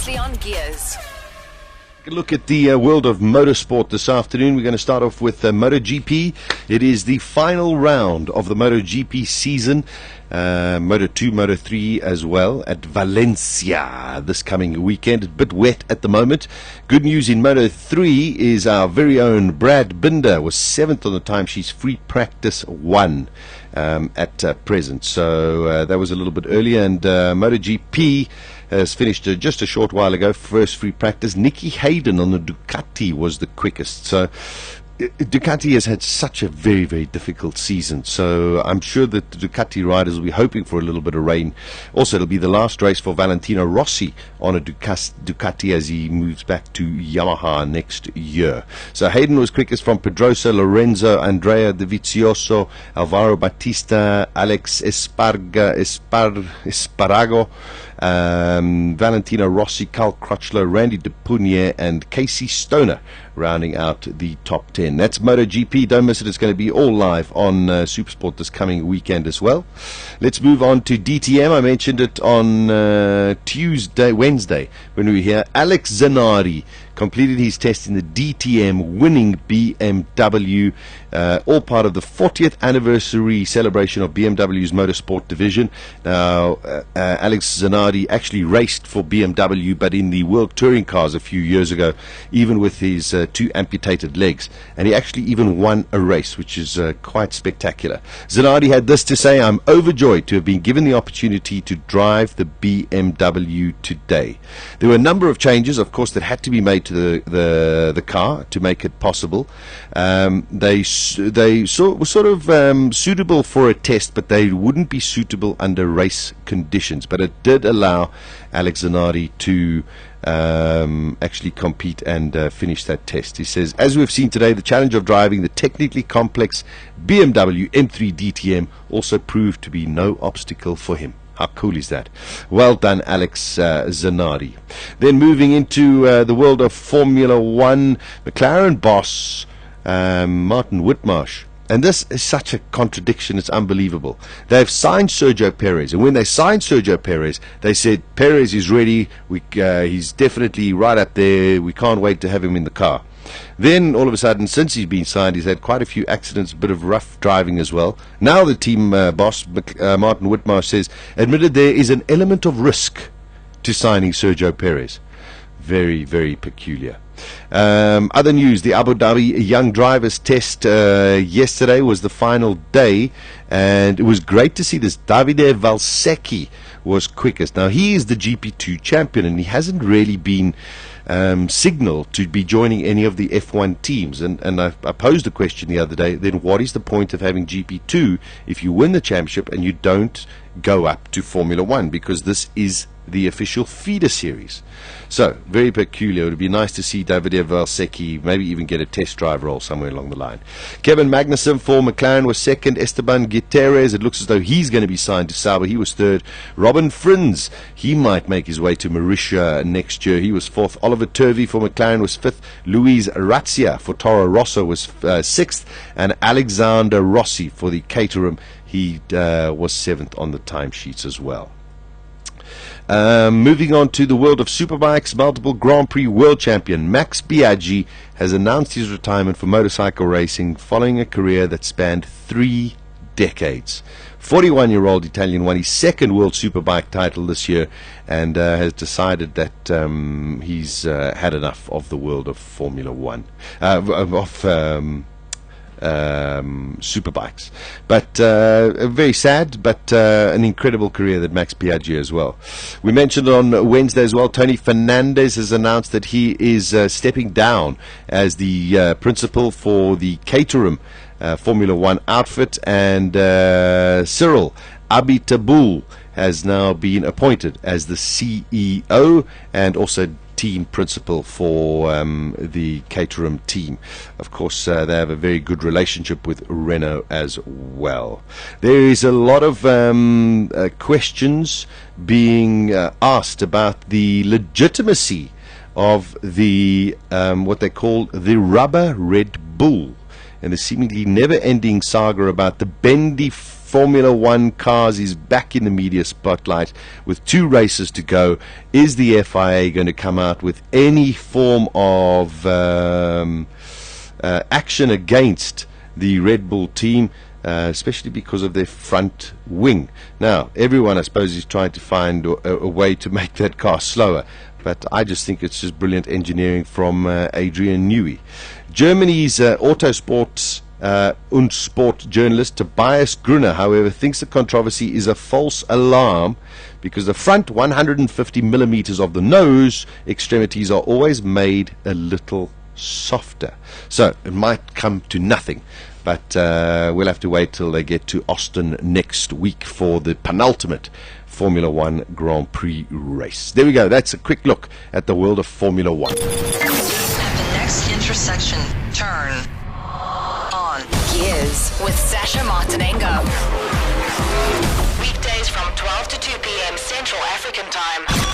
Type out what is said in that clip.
exclusively on Gearz. Look at the world of motorsport this afternoon. We're going to start off with MotoGP. It is the final round of the MotoGP season. Moto2, Moto3 as well at Valencia this coming weekend. A bit wet at the moment. Good news in Moto3 is our very own Brad Binder was 7th on the timesheets, free practice 1 at present. So that was a little bit earlier. And MotoGP has finished just a short while ago. First free practice. Nicky Hayden on the Ducati was the quickest. So Ducati has had such a very, very difficult season. So I'm sure that the Ducati riders will be hoping for a little bit of rain. Also, it'll be the last race for Valentino Rossi on a Ducati as he moves back to Yamaha next year. So Hayden was quickest from Pedrosa, Lorenzo, Andrea Dovizioso, Alvaro Batista, Alex Espargaro, Valentino Rossi, Carl Crutchlow, Randy De Punier, and Casey Stoner rounding out the top 10. That's MotoGP. Don't miss it. It's going to be all live on Supersport this coming weekend as well. Let's move on to DTM. I mentioned it on Wednesday when we were here. Alex Zanardi completed his test in the DTM, winning BMW, all part of the 40th anniversary celebration of BMW's Motorsport division. Now, Alex Zanardi actually raced for BMW, but in the World Touring Cars a few years ago, even with his 2 amputated legs, and he actually even won a race, which is quite spectacular. Zanardi had this to say: "I'm overjoyed to have been given the opportunity to drive the BMW today. There were a number of changes, of course, that had to be made to the car to make it possible. They were sort of suitable for a test, but they wouldn't be suitable under race conditions. But it did allow Alex Zanardi to actually compete and finish that test." He says, "As we've seen today, the challenge of driving the technically complex BMW M3 DTM also proved to be no obstacle for him." How cool is that? Well done, Alex Zanardi. Then moving into the world of Formula One, McLaren boss Martin Whitmarsh. And this is such a contradiction, it's unbelievable. They've signed Sergio Perez, and when they signed Sergio Perez, they said, Perez is ready, he's definitely right up there, we can't wait to have him in the car. Then, all of a sudden, since he's been signed, he's had quite a few accidents, a bit of rough driving as well. Now the team boss, Martin Whitmarsh, says, admitted there is an element of risk to signing Sergio Perez. Very, very peculiar. Other news, the Abu Dhabi Young Drivers Test yesterday was the final day, and it was great to see this. Davide Valsecchi was quickest. Now, he is the GP2 champion, and he hasn't really been signaled to be joining any of the F1 teams. And I posed a question the other day, then what is the point of having GP2 if you win the championship and you don't go up to Formula One? Because this is the official feeder series. So, very peculiar. It would be nice to see Davide Valsecchi maybe even get a test drive role somewhere along the line. Kevin Magnussen for McLaren was second. Esteban Gutierrez, it looks as though he's going to be signed to Sauber. He was third. Robin Frins, he might make his way to Mauritius next year. He was fourth. Oliver Turvey for McLaren was fifth. Luis Razzia for Toro Rosso was sixth. And Alexander Rossi for the Caterham, he was seventh on the timesheets as well. Moving on to the world of superbikes, multiple Grand Prix world champion Max Biaggi has announced his retirement from motorcycle racing following a career that spanned 3 decades. 41-year-old Italian won his second world superbike title this year and has decided that he's had enough of the world of Formula One, superbikes. But very sad, but an incredible career that Max Biaggi as well. We mentioned on Wednesday as well, Tony Fernandez has announced that he is stepping down as the principal for the Caterham Formula One outfit, and Cyril Abitaboul has now been appointed as the CEO and also team principal for the Caterham team. Of course, they have a very good relationship with Renault as well. There is a lot of questions being asked about the legitimacy of the what they call the rubber Red Bull, and the seemingly never-ending saga about the bendy Formula One cars is back in the media spotlight with 2 races to go. Is the FIA going to come out with any form of action against the Red Bull team, especially because of their front wing? Now, everyone, I suppose, is trying to find a way to make that car slower, but I just think it's just brilliant engineering from Adrian Newey. Germany's Autosport und Sport journalist Tobias Grunner, however, thinks the controversy is a false alarm because the front 150 millimeters of the nose extremities are always made a little softer. So it might come to nothing, but we'll have to wait till they get to Austin next week for the penultimate Formula One Grand Prix race. There we go. That's a quick look at the world of Formula One. At the next intersection, turn on Gearz with Sasha Martinengo. weekdays from 12 to 2 p.m. Central African Time.